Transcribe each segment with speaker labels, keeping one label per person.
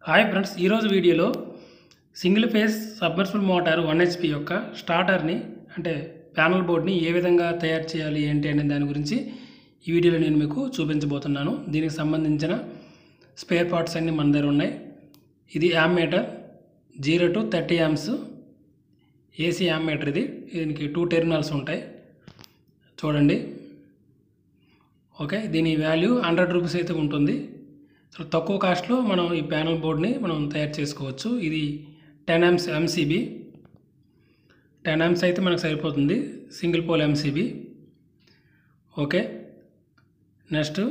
Speaker 1: Hi friends, ఈరోజు వీడియోలో single phase submersible motor 1 HP యొక్క స్టార్టర్ని అంటే ప్యానల్ బోర్డ్ని ఏ విధంగా తయారు చేయాలి ఏంటి అనే దాని గురించి ఈ వీడియోలో నేను మీకు చూపించబోతున్నాను. దీనికి సంబంధించిన స్పేర్ పార్ట్స్ అన్నీ మన దగ్గర ఉన్నాయి. ఇది ammeter 0 to 30 amps AC ammeter. దీనికి 2 టెర్మినల్స్ ఉంటాయి చూడండి. ఓకే, దీని వాల్యూ 100 రూపీస్ అయితే ఉంటుంది. తక్కువ కాస్ట్లో మనం ఈ ప్యానల్ బోర్డ్ని మనం తయారు చేసుకోవచ్చు. ఇది 10 amps MCB, 10 amps అయితే మనకు సరిపోతుంది, single pole MCB. Okay, next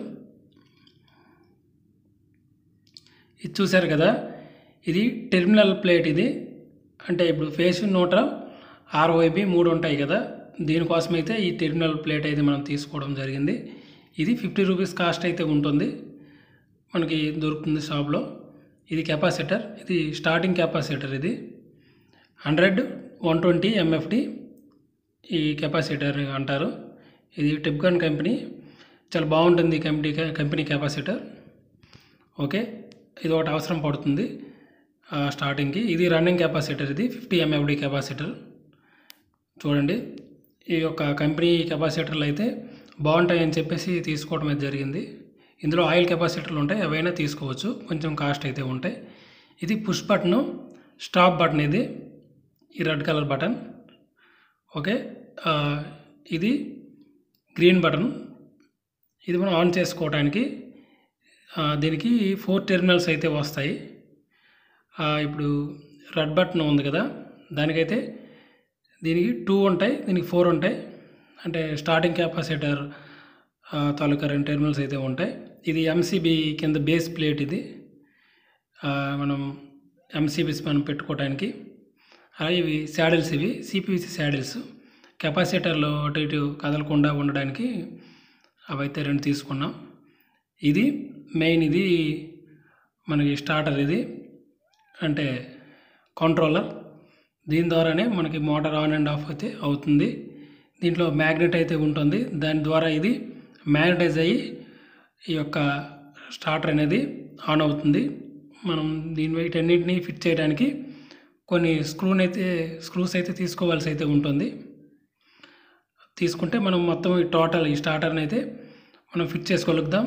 Speaker 1: ఇది చూసారు కదా, ఇది టెర్మినల్ ప్లేట్. ఇది అంటే ఇప్పుడు ఫేస్ న్యూట్రల్ ROIB 3 ఉంటాయి కదా, దీనికోసం అయితే ఈ టెర్మినల్ ప్లేట్ అయితే మనం తీసుకోవడం జరిగింది. ఇది 50 రూపీస్ కాస్ట్ అయితే ఉంటుంది, మనకి దొరుకుతుంది షాప్లో. ఇది కెపాసిటర్, ఇది స్టార్టింగ్ కెపాసిటర్. ఇది 100, 120 MFT ఈ కెపాసిటర్ అంటారు. ఇది టిప్కాన్ కంపెనీ, చాలా బాగుంటుంది కంపెనీ కెపాసిటర్. ఓకే, ఇది ఒకటి అవసరం పడుతుంది స్టార్టింగ్కి. ఇది రన్నింగ్ కెపాసిటర్, ఇది 50 MFD కెపాసిటర్. చూడండి, ఈ యొక్క కంపెనీ కెపాసిటర్లు అయితే బాగుంటాయని చెప్పేసి తీసుకోవడం అయితే జరిగింది. ఇందులో ఆయిల్ కెపాసిటర్లు ఉంటాయి, అవైనా తీసుకోవచ్చు, కొంచెం కాస్ట్ అయితే ఉంటాయి. ఇది పుష్ బటన్, స్టాప్ బటన్. ఇది ఈ రెడ్ కలర్ బటన్. ఓకే, ఇది గ్రీన్ బటన్. ఇది మనం ఆన్ చేసుకోవడానికి. దీనికి 4 టెర్మినల్స్ అయితే వస్తాయి. ఇప్పుడు రెడ్ బటన్ ఉంది కదా, దానికైతే దీనికి 2 ఉంటాయి, దీనికి 4 ఉంటాయి. అంటే స్టార్టింగ్ కెపాసిటర్ తాలూకా 2 టెర్మినల్స్ అయితే ఉంటాయి. ఇది MCB కింద బేస్ ప్లేట్. ఇది మనం MCBs మనం పెట్టుకోవడానికి. అలాగే ఇవి శాడిల్స్, ఇవి CPVC శాడిల్స్, కెపాసిటర్లో అటు ఇటు కదలకుండా ఉండడానికి అవైతే 2 తీసుకున్నాం. ఇది మెయిన్, ఇది మనకి స్టార్టర్. ఇది అంటే కంట్రోలర్, దీని ద్వారానే మనకి మోటార్ ఆన్ అండ్ ఆఫ్ అయితే అవుతుంది. దీంట్లో మ్యాగ్నెట్ అయితే ఉంటుంది, దాని ద్వారా ఇది మ్యాగ్నటైజ్ అయ్యి ఈ యొక్క స్టార్టర్ అనేది ఆన్ అవుతుంది. మనం వీటన్నిటిని ఫిట్ చేయడానికి కొన్ని స్క్రూస్ అయితే తీసుకోవాల్సి అయితే ఉంటుంది. తీసుకుంటే మనం మొత్తం ఈ స్టార్టర్ని అయితే మనం ఫిట్ చేసుకోగలుగుతాం.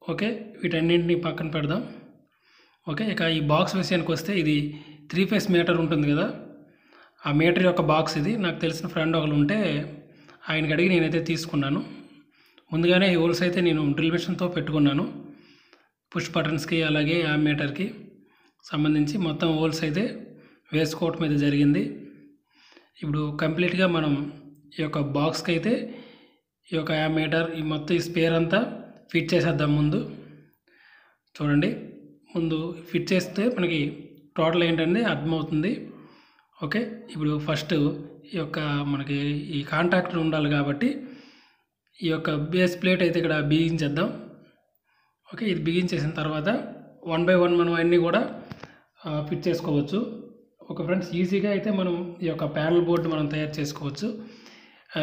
Speaker 1: ఓకే, వీటన్నింటిని పక్కన పెడదాం. ఓకే, ఇక ఈ బాక్స్ విషయానికి వస్తే, ఇది 3 ఫేస్ మీటర్ ఉంటుంది కదా, ఆ మీటర్ యొక్క బాక్స్. ఇది నాకు తెలిసిన ఫ్రెండ్ ఒకరు ఉంటే ఆయనకి అడిగి నేనైతే తీసుకున్నాను. ముందుగానే ఈ హోల్స్ అయితే నేను డ్రిల్ మిషన్తో పెట్టుకున్నాను. పుష్ బటన్స్కి అలాగే ఆ మీటర్కి సంబంధించి మొత్తం హోల్స్ అయితే వేసుకోవటం అయితే జరిగింది. ఇప్పుడు కంప్లీట్గా మనం ఈ యొక్క బాక్స్కి అయితే ఈ యొక్క మీటర్, ఈ మొత్తం ఈ స్పేర్ అంతా ఫిట్ చేసేద్దాం. ముందు చూడండి, ముందు ఫిట్ చేస్తే మనకి టోటల్ ఏంటంటే అర్థమవుతుంది. ఓకే, ఇప్పుడు ఫస్ట్ ఈ యొక్క మనకి ఈ కాంటాక్టర్ ఉండాలి కాబట్టి ఈ యొక్క బేస్ ప్లేట్ అయితే ఇక్కడ బిగించేద్దాం. ఓకే, ఇది బిగించేసిన తర్వాత 1 by 1 మనం అన్నీ కూడా ఫిట్ చేసుకోవచ్చు. ఓకే ఫ్రెండ్స్, ఈజీగా అయితే మనం ఈ యొక్క ప్యానల్ బోర్డు మనం తయారు చేసుకోవచ్చు.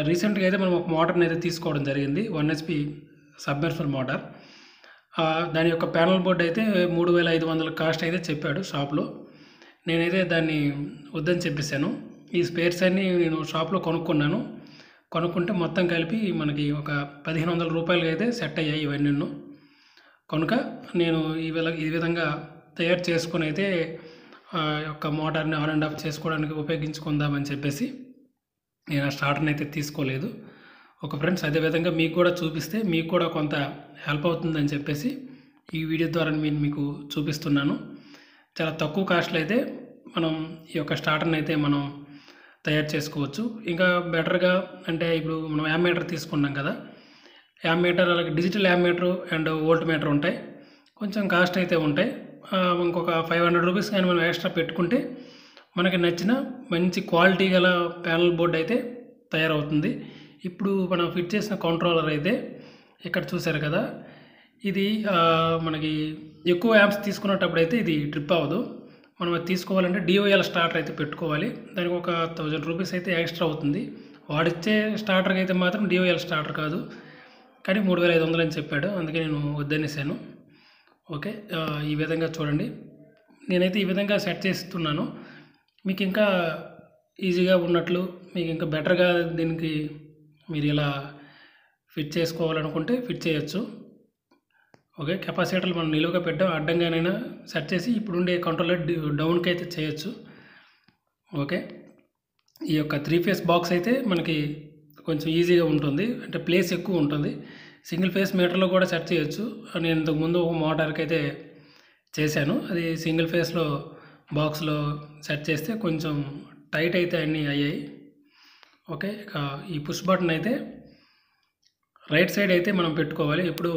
Speaker 1: రీసెంట్గా అయితే మనం ఒక మోటార్ని అయితే తీసుకోవడం జరిగింది, 1 HP సబ్మర్సిబుల్ మోటార్. దాని యొక్క ప్యానల్ బోర్డు అయితే 3500 కాస్ట్ అయితే చెప్పాడు షాప్లో. నేనైతే దాన్ని వద్దని చెప్పేశాను. ఈ స్పేర్స్ అన్నీ నేను షాప్లో కొనుక్కుంటే మొత్తం కలిపి మనకి ఒక 1500 రూపాయలకి అయితే సెట్ అయ్యాయి ఇవన్నీ. కనుక నేను ఈ విధంగా తయారు చేసుకొని అయితే యొక్క మోటార్ని ఆన్ అండ్ ఆఫ్ చేసుకోవడానికి ఉపయోగించుకుందామని చెప్పేసి నేను ఆ స్టార్టర్ని అయితే తీసుకోలేదు. ఒక ఫ్రెండ్స్, అదేవిధంగా మీకు కూడా చూపిస్తే మీకు కూడా కొంత హెల్ప్ అవుతుందని చెప్పేసి ఈ వీడియో ద్వారా నేను మీకు చూపిస్తున్నాను. చాలా తక్కువ కాస్ట్లో అయితే మనం ఈ యొక్క స్టార్టర్ని అయితే మనం తయారు చేసుకోవచ్చు. ఇంకా బెటర్గా అంటే ఇప్పుడు మనం యామ్ మీటర్ తీసుకున్నాం కదా, యామ్ మీటర్ అలాగే digital ammeter and voltmeter ఉంటాయి, కొంచెం కాస్ట్ అయితే ఉంటాయి. ఇంకొక 500 రూపీస్ కానీ మనం ఎక్స్ట్రా పెట్టుకుంటే మనకి నచ్చిన మంచి క్వాలిటీ గల ప్యానల్ బోర్డ్ అయితే తయారవుతుంది. ఇప్పుడు మనం ఫిట్ చేసిన కంట్రోలర్ అయితే ఇక్కడ చూసారు కదా, ఇది మనకి ఎక్కువ యామ్స్ తీసుకున్నప్పుడు అయితే ఇది ట్రిప్ అవ్వదు. మనం అది తీసుకోవాలంటే DOL స్టార్టర్ అయితే పెట్టుకోవాలి. దానికి ఒక 1000 రూపీస్ అయితే ఎక్స్ట్రా అవుతుంది. వాడిచ్చే స్టార్టర్కి అయితే మాత్రం DOL స్టార్టర్ కాదు, కానీ 3500 అని చెప్పాడు, అందుకే నేను వద్దనేసాను. ఓకే, ఈ విధంగా చూడండి, నేనైతే ఈ విధంగా సెట్ చేస్తున్నాను. మీకు ఇంకా ఈజీగా ఉన్నట్లు, మీకు ఇంకా బెటర్గా దీనికి మీరు ఇలా ఫిట్ చేసుకోవాలనుకుంటే ఫిట్ చేయొచ్చు. ఓకే, కెపాసిటర్లు మనం నిలువుగా పెట్టాం, అడ్డంగానైనా సెట్ చేసి ఇప్పుడుండే కంట్రోలర్ డౌన్కి అయితే చేయొచ్చు. ఓకే, ఈ యొక్క 3 ఫేస్ బాక్స్ అయితే మనకి కొంచెం ఈజీగా ఉంటుంది, అంటే ప్లేస్ ఎక్కువ ఉంటుంది. సింగిల్ ఫేస్ మీటర్లో కూడా సెట్ చేయొచ్చు. నేను ఇంతకుముందు ఒక మోటార్కి అయితే చేశాను, అది సింగిల్ ఫేస్లో బాక్స్లో సెట్ చేస్తే కొంచెం టైట్ అయితే అన్నీ అయ్యాయి. ఓకే, ఇక ఈ పుష్ బటన్ అయితే రైట్ సైడ్ అయితే మనం పెట్టుకోవాలి. ఇప్పుడు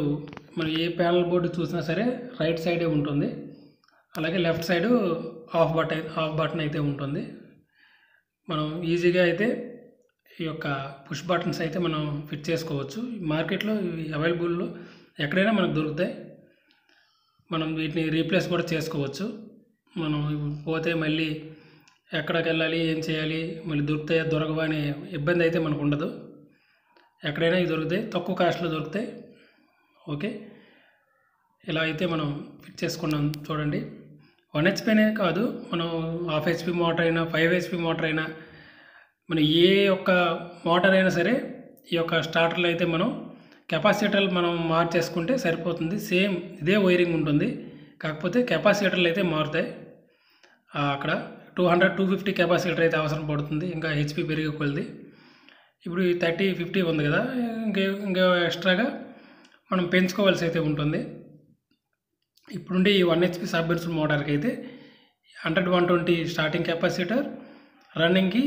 Speaker 1: మనం ఏ ప్యానల్ బోర్డు చూసినా సరే రైట్ సైడే ఉంటుంది. అలాగే లెఫ్ట్ సైడు ఆఫ్ బటన్ అయితే ఉంటుంది. మనం ఈజీగా అయితే ఈ యొక్క పుష్ బటన్స్ అయితే మనం ఫిట్ చేసుకోవచ్చు. మార్కెట్లో ఇవి అవైలబుల్లో ఎక్కడైనా మనకు దొరుకుతాయి. మనం వీటిని రీప్లేస్ కూడా చేసుకోవచ్చు. మనం పోతే మళ్ళీ ఎక్కడికి వెళ్ళాలి, ఏం చేయాలి, మళ్ళీ దొరుకుతాయా దొరకవా అనే ఇబ్బంది అయితే మనకు ఉండదు. ఎక్కడైనా ఇవి దొరుకుతాయి, తక్కువ కాస్ట్లో దొరుకుతాయి. ఓకే, ఇలా అయితే మనం ఫిట్ చేసుకున్నాం. చూడండి, 1 హెచ్పీనే కాదు, మనం 1/2 హెచ్పీ మోటార్ అయినా 5 హెచ్పీ మోటార్ అయినా మనం ఏ ఒక్క మోటార్ అయినా సరే ఈ యొక్క స్టార్టర్లు అయితే మనం కెపాసిటర్లు మనం మార్చేసుకుంటే సరిపోతుంది. సేమ్ ఇదే వైరింగ్ ఉంటుంది, కాకపోతే కెపాసిటర్లు అయితే మారుతాయి. అక్కడ 200-250 కెపాసిటర్ అయితే అవసరం పడుతుంది, ఇంకా హెచ్పీ పెరిగే కొలది. ఇప్పుడు 30-50 ఉంది కదా, ఇంకా ఎక్స్ట్రాగా మనం పెంచుకోవాల్సి అయితే ఉంటుంది. ఇప్పుడుండే ఈ 1 హెచ్పీ సబ్మెర్సిబుల్ మోటార్కి అయితే 100-120 స్టార్టింగ్ కెపాసిటర్, రన్నింగ్కి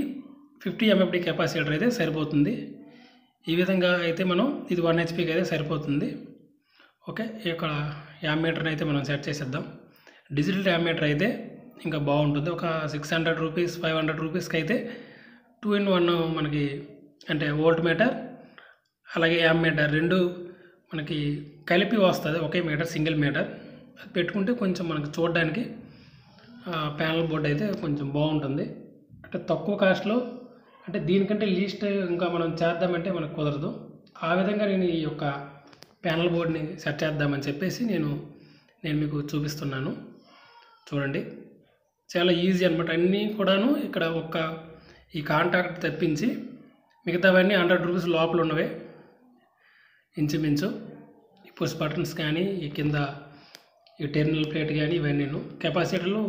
Speaker 1: 50 MFD కెపాసిటర్ అయితే సరిపోతుంది. ఈ విధంగా అయితే మనం ఇది 1 హెచ్పీకి అయితే సరిపోతుంది. ఓకే, ఇక్కడ యామ్మీటర్ని అయితే మనం సెట్ చేసేద్దాం. డిజిటల్ యామ్మీటర్ అయితే ఇంకా బాగుంటుంది. ఒక 600 రూపీస్ 500 రూపీస్కి అయితే 2-in-1 మనకి, అంటే వోల్ట్ మీటర్ అలాగే యామ్మీటర్ రెండు మనకి కలిపి వస్తుంది ఒకే మీటర్, సింగిల్ మీటర్. అది పెట్టుకుంటే కొంచెం మనకి చూడడానికి ప్యానల్ బోర్డు అయితే కొంచెం బాగుంటుంది. అంటే తక్కువ కాస్ట్లో, అంటే దీనికంటే లీస్ట్ ఇంకా మనం చేద్దామంటే మనకు కుదరదు. ఆ విధంగా నేను ఈ యొక్క ప్యానల్ బోర్డ్ని సెట్ చేద్దామని చెప్పేసి నేను మీకు చూపిస్తున్నాను. చూడండి, చాలా ఈజీ అనమాట. అన్నీ కూడాను ఇక్కడ ఈ కాంటాక్ట్ తప్పించి మిగతావన్నీ 100 రూపీస్ లోపల ఉన్నవే ఇంచుమించు. ఈ పుష్ బటన్స్ కానీ, ఈ కింద ఈ టెర్మినల్ ప్లేట్ కానీ, ఇవన్నీ కెపాసిటర్లు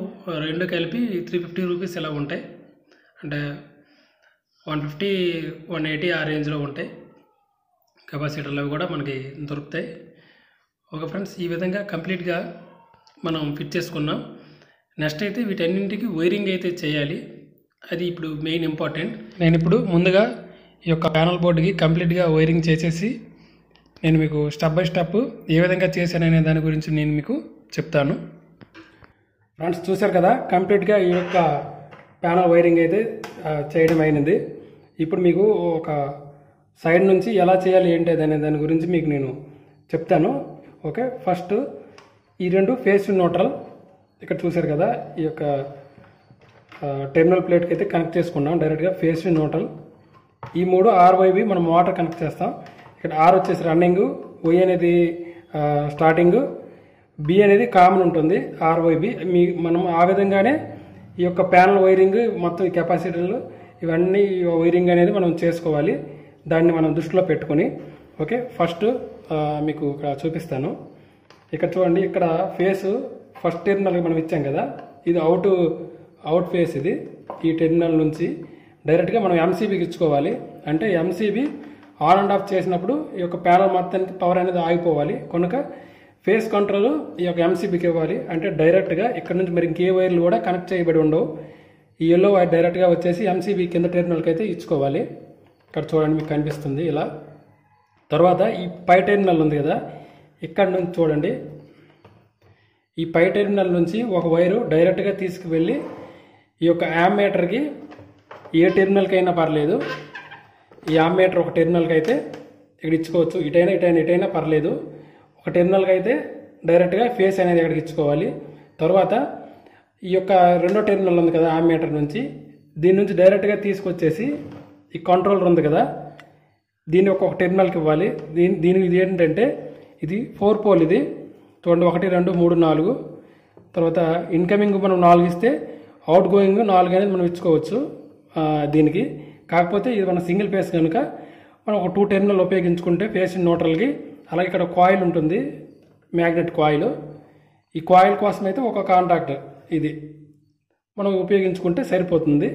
Speaker 1: రెండు కలిపి 350 రూపీస్ ఇలా ఉంటాయి. అంటే 150-180 ఆ రేంజ్లో ఉంటాయి. కెపాసిటర్లు అవి కూడా మనకి దొరుకుతాయి. ఓకే ఫ్రెండ్స్, ఈ విధంగా కంప్లీట్గా మనం ఫిట్ చేసుకున్నాం. నెక్స్ట్ అయితే వీటన్నింటికి వైరింగ్ అయితే చేయాలి, అది ఇప్పుడు మెయిన్ ఇంపార్టెంట్. నేను ఇప్పుడు ముందుగా ఈ యొక్క ప్యానల్ బోర్డుకి కంప్లీట్గా వైరింగ్ చేసేసి నేను మీకు స్టెప్ బై స్టెప్ ఏ విధంగా చేశాననే దాని గురించి నేను మీకు చెప్తాను. ఫ్రెండ్స్, చూశారు కదా, కంప్లీట్గా ఈ యొక్క ప్యానల్ వైరింగ్ అయితే చేయడం అయినది. ఇప్పుడు మీకు ఒక సైడ్ నుంచి ఎలా చేయాలి ఏంటి అనే దాని గురించి మీకు నేను చెప్తాను. ఓకే, ఫస్ట్ ఈ రెండు ఫేస్ న్యూట్రల్ ఇక్కడ చూశారు కదా, ఈ యొక్క టెర్మినల్ ప్లేట్కి అయితే కనెక్ట్ చేసుకున్నాం డైరెక్ట్గా. ఫేస్ న్యూట్రల్ ఈ మూడు RYB మనం మోటార్ కనెక్ట్ చేస్తాం. ఇక్కడ R వచ్చేసి రన్నింగ్, Y అనేది స్టార్టింగ్, B అనేది కామన్ ఉంటుంది RYB. మనం ఆ విధంగానే ఈ యొక్క ప్యానల్ వైరింగ్ మొత్తం ఈ కెపాసిటర్లు ఇవన్నీ వైరింగ్ అనేది మనం చేసుకోవాలి. దాన్ని మనం దృష్టిలో పెట్టుకొని ఓకే, ఫస్ట్ మీకు ఇక్కడ చూపిస్తాను. ఇక్కడ చూడండి, ఇక్కడ ఫేస్ ఫస్ట్ టెర్మినల్ మనం ఇచ్చాం కదా, ఇది అవుట్ ఫేస్. ఇది ఈ టెర్మినల్ నుంచి డైరెక్ట్గా మనం MCBకి ఇచ్చుకోవాలి. అంటే MCB ఆన్ అండ్ ఆఫ్ చేసినప్పుడు ఈ యొక్క ప్యానల్ మొత్తానికి పవర్ అనేది ఆగిపోవాలి. కనుక ఫేస్ కంట్రోల్ ఈ యొక్క MCBకి ఇవ్వాలి. అంటే డైరెక్ట్గా ఇక్కడ నుంచి మరి ఇంకే వైర్లు కూడా కనెక్ట్ చేయబడి ఉండవు. ఈ ఎల్లో వైర్ డైరెక్ట్గా వచ్చేసి MCB కింద టెర్మినల్కి అయితే ఇచ్చుకోవాలి. ఇక్కడ చూడండి, మీకు కనిపిస్తుంది ఇలా. తర్వాత ఈ పై టెర్మినల్ ఉంది కదా, ఇక్కడ నుంచి చూడండి, ఈ పై టెర్మినల్ నుంచి ఒక వైరు డైరెక్ట్గా తీసుకువెళ్ళి ఈ యొక్క యామ్మీటర్కి ఏ టెర్మినల్కి అయినా పర్లేదు. ఈ యామ్మీటర్ ఒక టెర్మినల్కి అయితే ఇక్కడ ఇచ్చుకోవచ్చు, ఇటైనా పర్లేదు. ఒక టెర్మినల్కి అయితే డైరెక్ట్గా ఫేస్ అనేది ఇక్కడికి ఇచ్చుకోవాలి. తర్వాత ఈ యొక్క రెండో టెర్మినల్ ఉంది కదా యామ్మీటర్ నుంచి, దీని నుంచి డైరెక్ట్గా తీసుకొచ్చేసి ఈ కంట్రోలర్ ఉంది కదా, దీన్ని ఒక టెర్మినల్కి ఇవ్వాలి. దీనికి ఇది ఏంటంటే ఇది 4 పోల్. ఇది చూడండి, 1 2 3 4. తర్వాత ఇన్కమింగ్ మనం 4 ఇస్తే అవుట్ గోయింగ్ 4 అనేది మనం ఇచ్చుకోవచ్చు దీనికి. కాకపోతే ఇది మన సింగిల్ ఫేస్ కనుక మనం ఒక 2 టెర్మినల్ ఉపయోగించుకుంటే ఫేస్ న్యూట్రల్కి. అలాగే ఇక్కడ కాయిల్ ఉంటుంది, మ్యాగ్నెట్ కాయిల్. ఈ కాయిల్ కోసం అయితే ఒక కాంటాక్ట్ ఇది మనం ఉపయోగించుకుంటే సరిపోతుంది.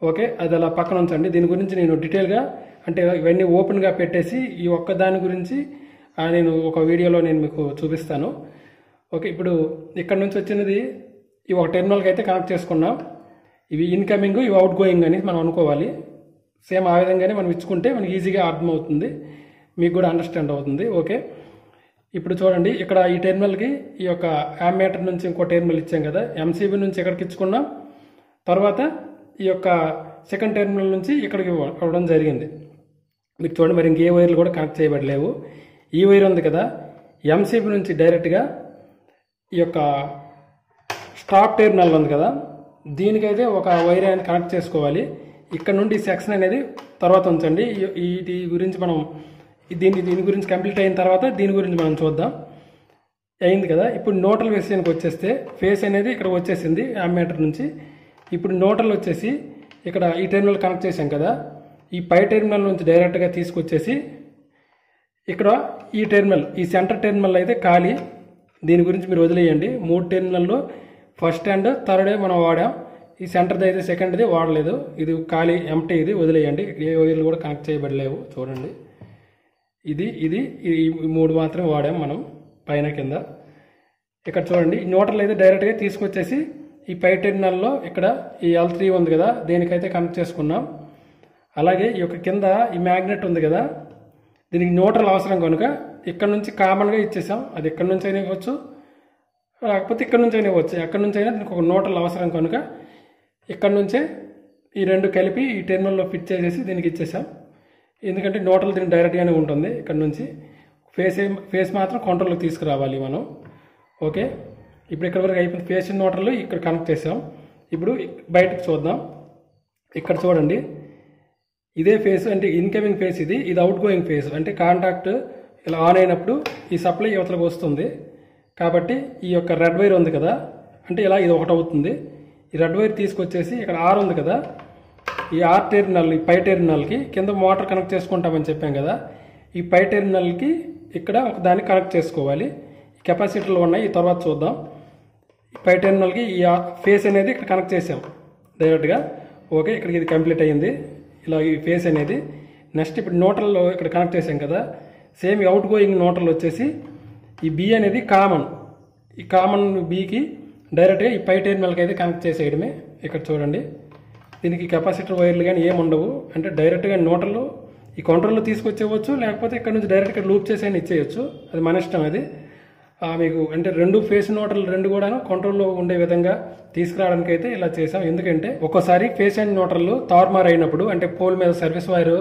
Speaker 1: ఓకే, అది అలా పక్కన ఉంచండి. దీని గురించి నేను డీటెయిల్గా అంటే ఇవన్నీ ఓపెన్గా పెట్టేసి ఈ ఒక్క దాని గురించి నేను ఒక వీడియోలో నేను మీకు చూపిస్తాను. ఓకే, ఇప్పుడు ఇక్కడ నుంచి వచ్చినది ఈ ఒక టెర్మినల్కి అయితే కనెక్ట్ చేసుకున్నాం. ఇవి ఇన్కమింగ్, ఇవి అవుట్ గోయింగ్ అని మనం అనుకోవాలి. సేమ్ ఆ విధంగానే మనం ఇచ్చుకుంటే మనకి ఈజీగా అర్థమవుతుంది, మీకు కూడా అండర్స్టాండ్ అవుతుంది. ఓకే, ఇప్పుడు చూడండి ఇక్కడ ఈ టెర్మినల్కి ఈ యొక్క యామ్మీటర్ నుంచి ఇంకో టెర్మినల్ ఇచ్చాం కదా, ఎంసీబీ నుంచి ఇక్కడికి ఇచ్చుకున్నాం. తర్వాత ఈ యొక్క సెకండ్ టెర్మినల్ నుంచి ఇక్కడికి ఇవ్వడం జరిగింది. మీకు చూడండి మరి ఇంకే వైర్లు కూడా కనెక్ట్ చేయబడలేవు. ఈ వైర్ ఉంది కదా, ఎంసీబీ నుంచి డైరెక్ట్గా ఈ యొక్క స్టాప్ టెర్మినల్ ఉంది కదా, దీనికైతే ఒక వైర్ అనేది కనెక్ట్ చేసుకోవాలి. ఇక్కడ నుండి సెక్షన్ అనేది తర్వాత ఉంచండి. ఈ గురించి మనం దీని గురించి కంప్లీట్ అయిన తర్వాత దీని గురించి మనం చూద్దాం. అయింది కదా, ఇప్పుడు న్యూట్రల్ విషయానికి వచ్చేస్తే ఫేస్ అనేది ఇక్కడ వచ్చేసింది యామ్మీటర్ నుంచి. ఇప్పుడు న్యూట్రల్ వచ్చేసి ఇక్కడ ఈ టెర్మినల్ కనెక్ట్ చేసాం కదా, ఈ పై టెర్మినల్ నుంచి డైరెక్ట్గా తీసుకొచ్చేసి ఇక్కడ ఈ టెర్మినల్, ఈ సెంటర్ టెర్మినల్ అయితే ఖాళీ. దీని గురించి మీరు వదిలేయండి. 3 టెర్మినల్లో ఫస్ట్ అండ్ థర్డ్ మనం వాడాం, ఈ సెంటర్ది అయితే సెకండ్ది వాడలేదు. ఇది ఖాళీ ఎంటీ, ఇది వదిలేయండి. ఏ వైర్లు కూడా కనెక్ట్ చేయబడలేవు. చూడండి, ఇది ఈ 3 మాత్రం వాడాం మనం పైన కింద. ఇక్కడ చూడండి న్యూట్రల్ అయితే డైరెక్ట్గా తీసుకొచ్చేసి ఈ పై టెర్మినల్లో ఇక్కడ ఈ L3 ఉంది కదా, దేనికైతే కనెక్ట్ చేసుకున్నాం. అలాగే ఈ యొక్క కింద ఈ మ్యాగ్నెట్ ఉంది కదా, దీనికి న్యూట్రల్ అవసరం కనుక ఇక్కడ నుంచి కామన్గా ఇచ్చేసాం. అది ఎక్కడి నుంచి అయినా ఇవ్వచ్చు, లేకపోతే ఇక్కడ నుంచి అయినా ఇవ్వచ్చు. ఎక్కడి నుంచి అయినా దీనికి ఒక న్యూట్రల్ అవసరం కనుక ఇక్కడ నుంచే ఈ 2 కలిపి ఈ టెర్మినల్లో ఫిట్ చేసేసి దీనికి ఇచ్చేసాం. ఎందుకంటే న్యూట్రల్ దీనికి డైరెక్ట్గానే ఉంటుంది. ఇక్కడ నుంచి ఫేస్ మాత్రం కంట్రోల్కి తీసుకురావాలి మనం. ఓకే, ఇప్పుడు ఇక్కడ వరకు అయిపోయింది. ఫేస్ న్యూట్రల్ ఇక్కడ కనెక్ట్ చేసాం. ఇప్పుడు బయటకు చూద్దాం. ఇక్కడ చూడండి, ఇదే ఫేస్ అంటే ఇన్కమింగ్ ఫేస్, ఇది అవుట్ గోయింగ్ ఫేస్. అంటే కాంటాక్ట్ ఇలా ఆన్ అయినప్పుడు ఈ సప్లై యువతలకు వస్తుంది. కాబట్టి ఈ యొక్క రెడ్ వైర్ ఉంది కదా, అంటే ఇలా ఇది ఒకటి అవుతుంది. ఈ రెడ్ వైర్ తీసుకొచ్చేసి ఇక్కడ ఆర్ ఉంది కదా, ఈ ఆర్ టెర్మినల్, ఈ పై టెర్మినల్కి కింద మోటార్ కనెక్ట్ చేసుకుంటామని చెప్పాం కదా, ఈ పై టెర్మినల్కి ఇక్కడ ఒక దాన్ని కనెక్ట్ చేసుకోవాలి. కెపాసిటర్లు ఉన్నాయి, ఈ తర్వాత చూద్దాం. పై టెర్మినల్కి ఈ ఫేస్ అనేది ఇక్కడ కనెక్ట్ చేసాం డైరెక్ట్గా. ఓకే, ఇక్కడికి ఇది కంప్లీట్ అయ్యింది. ఇలా ఈ ఫేస్ అనేది. నెక్స్ట్ ఇప్పుడు న్యూట్రల్ ఇక్కడ కనెక్ట్ చేసాం కదా, సేమ్ అవుట్ గోయింగ్ న్యూట్రల్ వచ్చేసి ఈ బి అనేది కామన్, ఈ కామన్ బికి డైరెక్ట్గా ఈ పై టెర్మినల్కి అయితే కనెక్ట్ చేసేయడమే. ఇక్కడ చూడండి, దీనికి కెపాసిటర్ వైర్లు కానీ ఏమి ఉండవు. అంటే డైరెక్ట్గా న్యూట్రల్ ఈ కంట్రోల్లో తీసుకొచ్చేవచ్చు, లేకపోతే ఇక్కడ నుంచి డైరెక్ట్గా లూప్ చేసి అయినా ఇచ్చేయచ్చు. అది మన ఇష్టం. అది మీకు అంటే 2 ఫేస్ న్యూట్రల్ 2 కూడా కంట్రోల్లో ఉండే విధంగా తీసుకురావడానికి అయితే ఇలా చేసాం. ఎందుకంటే ఒక్కోసారి ఫేస్ అండ్ న్యూట్రల్ తారుమారు అయినప్పుడు, అంటే పోల్ మీద సర్వీస్ వైర్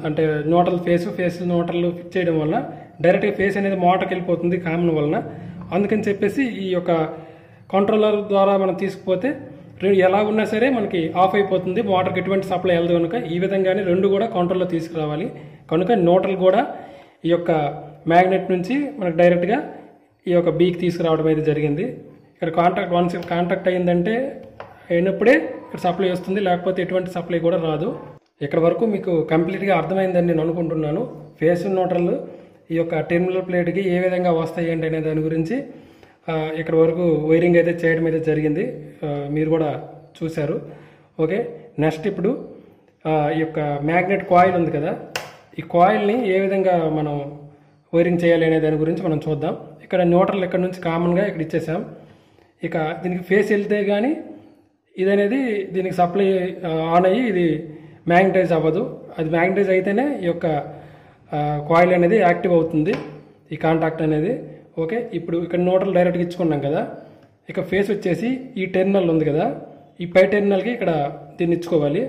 Speaker 1: అంటే న్యూట్రల్ ఫేస్ న్యూట్రల్ ఫిట్ చేయడం వల్ల డైరెక్ట్గా ఫేస్ అనేది మోటార్కి వెళ్ళిపోతుంది కామన్ వలన. అందుకని చెప్పేసి ఈ యొక్క కంట్రోలర్ ద్వారా మనం తీసుకుపోతే ఎలా ఉన్నా సరే మనకి ఆఫ్ అయిపోతుంది, మోటార్కి ఎటువంటి సప్లై వెళ్ళదు. కనుక ఈ విధంగానే 2 కూడా కంట్రోల్లో తీసుకురావాలి. కనుక న్యూట్రల్ కూడా ఈ యొక్క మ్యాగ్నెట్ నుంచి మనకు డైరెక్ట్గా ఈ యొక్క బీకి తీసుకురావడం అయితే జరిగింది. ఇక్కడ వన్స్ కాంటాక్ట్ అయిందంటే అయినప్పుడే ఇక్కడ సప్లై వస్తుంది, లేకపోతే ఎటువంటి సప్లై కూడా రాదు. ఇక్కడ వరకు మీకు కంప్లీట్గా అర్థమైందని నేను అనుకుంటున్నాను. ఫేస్ న్యూట్రల్ ఈ యొక్క టెర్మినల్ ప్లేట్కి ఏ విధంగా వస్తాయి అంటే అనే దాని గురించి ఇక్కడ వరకు వైరింగ్ అయితే చేయడం అయితే జరిగింది, మీరు కూడా చూశారు. ఓకే, నెక్స్ట్ ఇప్పుడు ఈ యొక్క మ్యాగ్నెట్ కాయిల్ ఉంది కదా, ఈ కాయిల్ని ఏ విధంగా మనం వైరింగ్ చేయాలి అనే దాని గురించి మనం చూద్దాం. ఇక్కడ న్యూట్రల్ ఇక్కడ నుంచి కామన్గా ఇక్కడ ఇచ్చేసాం. ఇక దీనికి ఫేస్ వెళ్తే కానీ ఇది అనేది దీనికి సప్లై ఆన్ అయ్యి ఇది మ్యాగ్నటైజ్ అవ్వదు. అది మ్యాగ్నటైజ్ అయితేనే ఈ యొక్క కాయిల్ అనేది యాక్టివ్ అవుతుంది, ఈ కాంటాక్ట్ అనేది. ఓకే, ఇప్పుడు ఇక్కడ న్యూట్రల్ డైరెక్ట్గా ఇచ్చుకున్నాం కదా, ఇక ఫేస్ వచ్చేసి ఈ టెర్మినల్ ఉంది కదా, ఈ పై టెర్మినల్కి ఇక్కడ దీన్ని ఇచ్చుకోవాలి.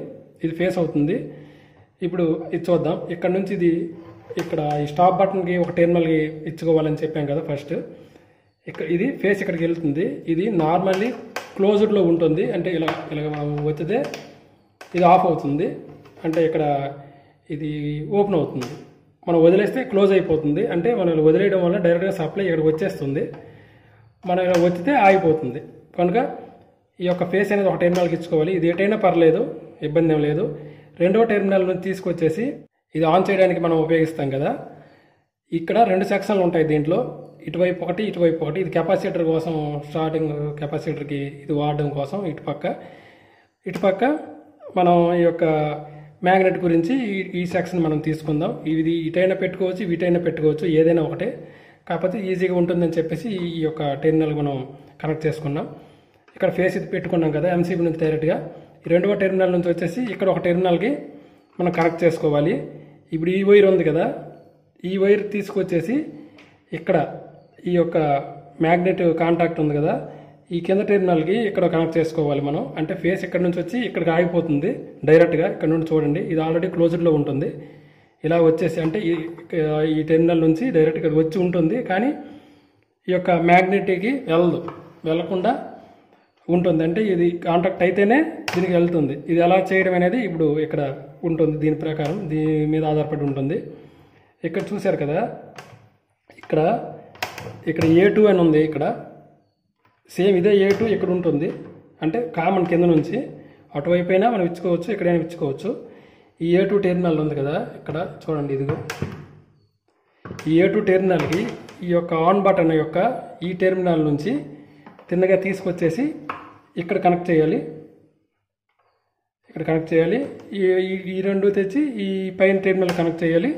Speaker 1: ఇది ఫేస్ అవుతుంది. ఇప్పుడు ఇది చూద్దాం. ఇక్కడ నుంచి ఇది ఇక్కడ ఈ స్టాప్ బటన్కి ఒక టెర్మినల్కి ఇచ్చుకోవాలని చెప్పాం కదా ఫస్ట్. ఇక్కడ ఇది ఫేస్ ఇక్కడికి వెళ్తుంది. ఇది నార్మల్లీ క్లోజ్డ్లో ఉంటుంది, అంటే ఇలా వచ్చితే ఇది ఆఫ్ అవుతుంది, అంటే ఇక్కడ ఇది ఓపెన్ అవుతుంది. మనం వదిలేస్తే క్లోజ్ అయిపోతుంది, అంటే మనం వదిలేయడం వల్ల డైరెక్ట్గా సప్లై ఇక్కడికి వచ్చేస్తుంది. మనం ఇలా వచ్చితే ఆగిపోతుంది. కనుక ఈ యొక్క ఫేస్ అనేది ఒక టెర్మినల్కి ఇచ్చుకోవాలి. ఇది ఎటైనా పర్లేదు, ఇబ్బంది ఏం లేదు. రెండో టెర్మినల్ నుంచి తీసుకొచ్చేసి ఇది ఆన్ చేయడానికి మనం ఉపయోగిస్తాం కదా, ఇక్కడ 2 సెక్షన్లు ఉంటాయి దీంట్లో, ఇటువైపు ఒకటి ఇటువైపు ఒకటి. ఇది కెపాసిటర్ కోసం, స్టార్టింగ్ కెపాసిటర్కి ఇది వాడడం కోసం. ఇటుపక్క మనం ఈ యొక్క మ్యాగ్నెట్ గురించి ఈ సెక్షన్ మనం తీసుకుందాం. ఇది ఇటైనా పెట్టుకోవచ్చు, వీటైనా పెట్టుకోవచ్చు, ఏదైనా ఒకటే, కాకపోతే ఈజీగా ఉంటుందని చెప్పేసి ఈ యొక్క టెర్మినల్ మనం కనెక్ట్ చేసుకున్నాం. ఇక్కడ ఫేస్ ఇది పెట్టుకున్నాం కదా ఎంసీబీ నుంచి డైరెక్ట్గా. ఈ రెండవ టెర్మినల్ నుంచి వచ్చేసి ఇక్కడ ఒక టెర్మినల్కి మనం కనెక్ట్ చేసుకోవాలి. ఇప్పుడు ఈ వైర్ ఉంది కదా, ఈ వైర్ తీసుకొచ్చేసి ఇక్కడ ఈ యొక్క మ్యాగ్నెట్ కాంటాక్ట్ ఉంది కదా, ఈ కింద టెర్మినల్కి ఇక్కడ కనెక్ట్ చేసుకోవాలి మనం. అంటే ఫేస్ ఇక్కడ నుంచి వచ్చి ఇక్కడికి ఆగిపోతుంది డైరెక్ట్గా. ఇక్కడ నుండి చూడండి, ఇది ఆల్రెడీ క్లోజ్డ్లో ఉంటుంది. ఇలా వచ్చేసి అంటే ఈ టెర్మినల్ నుంచి డైరెక్ట్గా వచ్చి ఉంటుంది, కానీ ఈ యొక్క మ్యాగ్నెట్కి వెళ్ళకుండా ఉంటుంది. అంటే ఇది కాంటాక్ట్ అయితేనే దీనికి వెళ్తుంది. ఇది ఎలా చేయడం అనేది ఇప్పుడు ఇక్కడ ఉంటుంది, దీని ప్రకారం దీని మీద ఆధారపడి ఉంటుంది. ఇక్కడ చూశారు కదా, ఇక్కడ A2 అని ఉంది. ఇక్కడ సేమ్ ఇదే A2 ఇక్కడ ఉంటుంది. అంటే కామన్ కింద నుంచి అటువైపు అయినా మనం ఇచ్చుకోవచ్చు, ఎక్కడైనా ఇచ్చుకోవచ్చు. ఈ A2 టెర్మినల్ ఉంది కదా, ఇక్కడ చూడండి, ఇదిగో ఈ A2 టెర్మినల్కి ఈ యొక్క ఆన్ బటన్ యొక్క ఈ టెర్మినల్ నుంచి తిన్నగా తీసుకొచ్చేసి ఇక్కడ కనెక్ట్ చేయాలి. ఈ రెండు తెచ్చి ఈ పైన టెర్మినల్ కనెక్ట్ చేయాలి.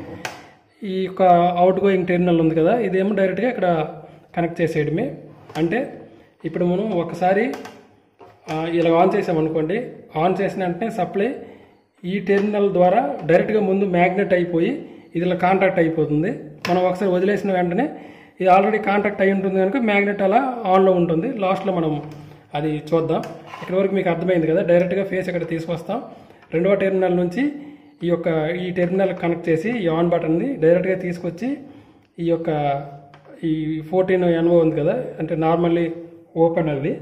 Speaker 1: ఈ యొక్క అవుట్ గోయింగ్ టెర్మినల్ ఉంది కదా, ఇదేమో డైరెక్ట్గా ఇక్కడ కనెక్ట్ చేసేయడమే. అంటే ఇప్పుడు మనం ఒకసారి ఇలా ఆన్ చేసామనుకోండి, ఆన్ చేసిన వెంటనే సప్లై ఈ టెర్మినల్ ద్వారా డైరెక్ట్గా ముందు మ్యాగ్నెట్ అయిపోయి ఇది ఇలా కాంటాక్ట్ అయిపోతుంది. మనం ఒకసారి వదిలేసిన వెంటనే ఇది ఆల్రెడీ కాంటాక్ట్ అయి ఉంటుంది కనుక మ్యాగ్నెట్ అలా ఆన్లో ఉంటుంది. లాస్ట్లో మనం అది చూద్దాం. ఇక్కడ వరకు మీకు అర్థమైంది కదా, డైరెక్ట్గా ఫేస్ ఇక్కడ తీసుకొస్తాం. రెండవ టెర్మినల్ నుంచి ఈ టెర్మినల్ కనెక్ట్ చేసి ఈ ఆన్ బటన్ని డైరెక్ట్గా తీసుకొచ్చి ఈ 14 NO ఉంది కదా, అంటే నార్మల్లీ ఓపెన్ అది,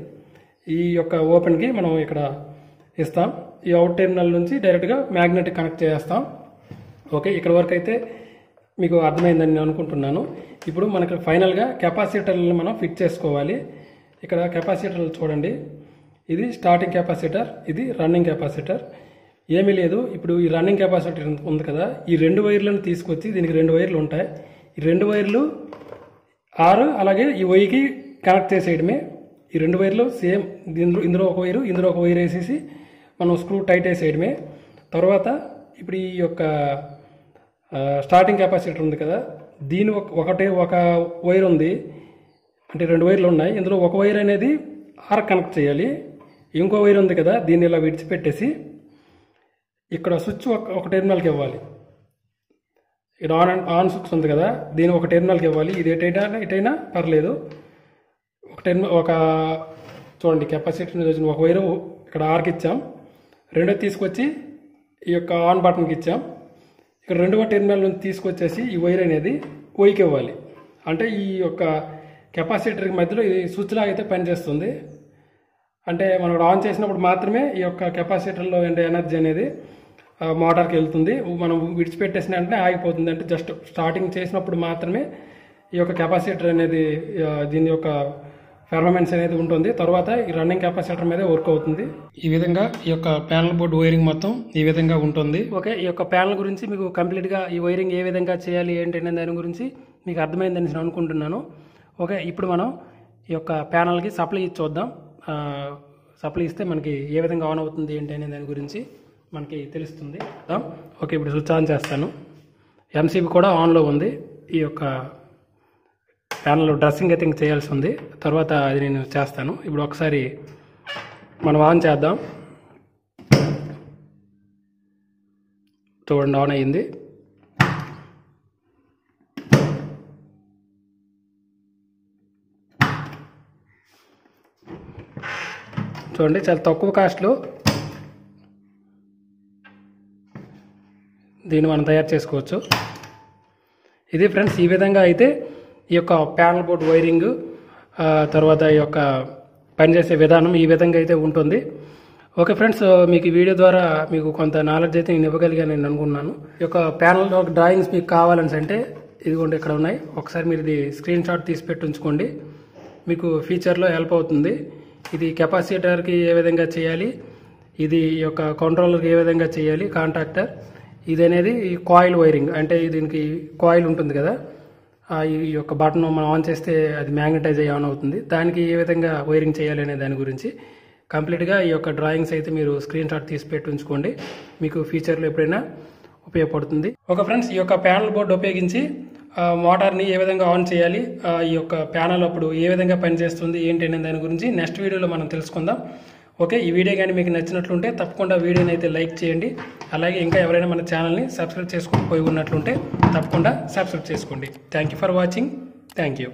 Speaker 1: ఈ యొక్క ఓపెన్కి మనం ఇక్కడ ఇస్తాం. ఈ అవుట్ టెర్మినల్ నుంచి డైరెక్ట్గా మ్యాగ్నెట్ కనెక్ట్ చేస్తాం. ఓకే, ఇక్కడ వరకు అయితే మీకు అర్థమైందని నేను అనుకుంటున్నాను. ఇప్పుడు మనకి ఫైనల్గా కెపాసిటర్లను మనం ఫిట్ చేసుకోవాలి. ఇక్కడ కెపాసిటర్లు చూడండి, ఇది స్టార్టింగ్ కెపాసిటర్, ఇది రన్నింగ్ కెపాసిటర్. ఏమీ లేదు, ఇప్పుడు ఈ రన్నింగ్ కెపాసిటర్ ఉంది కదా, ఈ 2 వైర్లను తీసుకొచ్చి, దీనికి 2 వైర్లు ఉంటాయి, ఈ 2 వైర్లు అలాగే ఈ వైకి కనెక్ట్ చేసేయడమే. ఈ 2 వైర్లు సేమ్, ఇందులో ఒక వైర్ వేసేసి మనం స్క్రూ టైట్ వేసేయడమే. తర్వాత ఇప్పుడు ఈ యొక్క స్టార్టింగ్ కెపాసిటర్ ఉంది కదా, దీని ఒక వైర్ ఉంది, అంటే 2 వైర్లు ఉన్నాయి. ఇందులో ఒక వైర్ అనేది కనెక్ట్ చేయాలి. ఇంకో వైర్ ఉంది కదా, దీన్ని ఇలా విడిచిపెట్టేసి ఇక్కడ స్విచ్ ఒక టెర్మినల్కి ఇవ్వాలి. ఇక్కడ ఆన్ స్విచ్ ఉంది కదా, దీన్ని ఒక టెర్మినల్కి ఇవ్వాలి. ఇది ఎటైనా పర్లేదు. చూడండి, కెపాసిటర్ ఒక వైరు ఇక్కడ ఆర్కి ఇచ్చాం, రెండో తీసుకొచ్చి ఈ యొక్క ఆన్ బటన్కి ఇచ్చాం. ఇక్కడ రెండవ టెర్మినల్ నుంచి తీసుకొచ్చేసి ఈ వైర్ అనేది వైకి ఇవ్వాలి. అంటే ఈ యొక్క కెపాసిటర్కి మధ్యలో ఇది స్విచ్ లాగా అయితే పనిచేస్తుంది. అంటే మనం ఆన్ చేసినప్పుడు మాత్రమే ఈ యొక్క కెపాసిటర్లో ఉండే ఎనర్జీ అనేది మోటార్కి వెళ్తుంది. మనం విడిచిపెట్టేసిన వెంటనే ఆగిపోతుంది. అంటే జస్ట్ స్టార్టింగ్ చేసినప్పుడు మాత్రమే ఈ యొక్క కెపాసిటర్ అనేది దీని యొక్క పెర్ఫార్మెన్స్ అనేది ఉంటుంది. తర్వాత ఈ రన్నింగ్ కెపాసిటర్ మీదే వర్క్ అవుతుంది. ఈ విధంగా ఈ యొక్క ప్యానల్ బోర్డు వైరింగ్ మొత్తం ఈ విధంగా ఉంటుంది. ఓకే, ఈ యొక్క ప్యానల్ గురించి మీకు కంప్లీట్గా ఈ వైరింగ్ ఏ విధంగా చేయాలి ఏంటి అనే దాని గురించి మీకు అర్థమైందని నేను అనుకుంటున్నాను. ఓకే, ఇప్పుడు మనం ఈ యొక్క ప్యానల్కి సప్లై ఇచ్చి చూద్దాం. సప్లై ఇస్తే మనకి ఏ విధంగా ఆన్ అవుతుంది ఏంటి అనే దాని గురించి మనకి తెలుస్తుంది. ఓకే, ఇప్పుడు స్విచ్ ఆన్ చేస్తాను. ఎంసీబీ కూడా ఆన్లో ఉంది. ఈ యొక్క ప్యానల్ డ్రెస్సింగ్ అయితే ఇంక చేయాల్సి ఉంది, తర్వాత అది నేను చేస్తాను. ఇప్పుడు ఒకసారి మనం ఆన్ చేద్దాం. చూడండి, ఆన్ అయ్యింది. చూడండి, చాలా తక్కువ కాస్ట్లో దీన్ని మనం తయారు చేసుకోవచ్చు. ఇది ఫ్రెండ్స్, ఈ విధంగా అయితే ఈ యొక్క ప్యానల్ బోర్డ్ వైరింగ్ తర్వాత ఈ యొక్క పనిచేసే విధానం ఈ విధంగా అయితే ఉంటుంది. ఓకే ఫ్రెండ్స్, మీకు ఈ వీడియో ద్వారా మీకు కొంత నాలెడ్జ్ అయితే నేను ఇవ్వగలిగాను నేను అనుకున్నాను. ఈ యొక్క ప్యానల్ డ్రాయింగ్స్ మీకు కావాలని అంటే ఇదిగోండి ఇక్కడ ఉన్నాయి. ఒకసారి మీరు ఇది స్క్రీన్ షాట్ తీసి పెట్టి ఉంచుకోండి. మీకు ఫ్యూచర్లో హెల్ప్ అవుతుంది. ఇది కెపాసిటర్కి ఏ విధంగా చేయాలి, ఇది ఈ యొక్క కంట్రోలర్కి ఏ విధంగా చేయాలి, కాంటాక్టర్ ఇది అనేది కాయిల్ వైరింగ్, అంటే దీనికి కాయిల్ ఉంటుంది కదా, ఈ యొక్క బటన్ మనం ఆన్ చేస్తే అది మ్యాగ్నటైజ్ అయ్యి ఆన్ అవుతుంది, దానికి ఏ విధంగా వైరింగ్ చేయాలి అనే దాని గురించి కంప్లీట్గా ఈ యొక్క డ్రాయింగ్స్ అయితే మీరు స్క్రీన్ షాట్ తీసి పెట్టి ఉంచుకోండి, మీకు ఫ్యూచర్లో ఎప్పుడైనా ఉపయోగపడుతుంది. ఓకే ఫ్రెండ్స్, ఈ యొక్క ప్యానల్ బోర్డు ఉపయోగించి మోటార్ని ఏ విధంగా ఆన్ చేయాలి, ఈ యొక్క ప్యానల్ అప్పుడు ఏ విధంగా పనిచేస్తుంది ఏంటి అనే దాని గురించి నెక్స్ట్ వీడియోలో మనం తెలుసుకుందాం. ఓకే, ఈ వీడియో కానీ మీకు నచ్చినట్లుంటే తప్పకుండా వీడియోని అయితే లైక్ చేయండి. అలాగే ఇంకా ఎవరైనా మన ఛానల్ని సబ్స్క్రైబ్ చేసుకుని పోయి ఉన్నట్లుంటే తప్పకుండా సబ్స్క్రైబ్ చేసుకోండి. Thank you for watching. Thank you.